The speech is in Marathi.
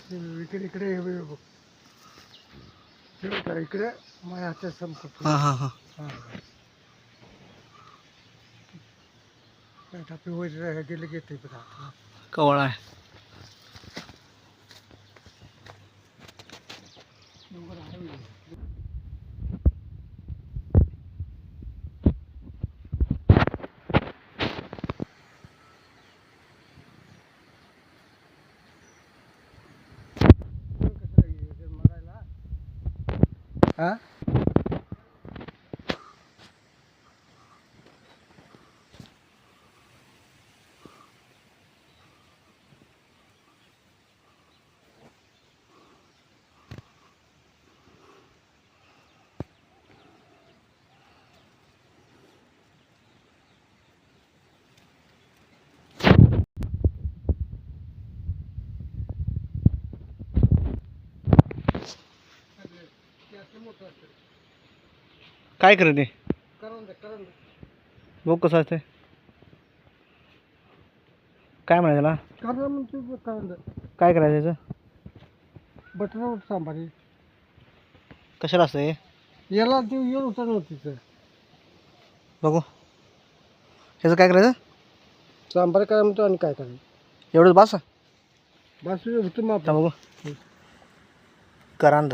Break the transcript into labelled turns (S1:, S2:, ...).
S1: इकडे इकडे हे बघ. इकडे माझ्या हातात संपत.
S2: हां हां हां.
S1: टापी वगैरे गेले की ते बघा.
S2: कवळा आहे.
S1: हा
S2: काय करते
S1: करून
S2: बघ कसं असते. काय म्हणायचं त्याला?
S1: करून म्हणतो करून
S2: काय करायचं त्याचं?
S1: बटर सांबारी
S2: कशाला असतं हे?
S1: याला ते येऊन उचल होती तर
S2: बघू ह्याचं काय करायचं?
S1: सांबार काय म्हणतो आणि काय करायचं
S2: एवढंच बास
S1: बस होतं मग
S2: बघू करांद.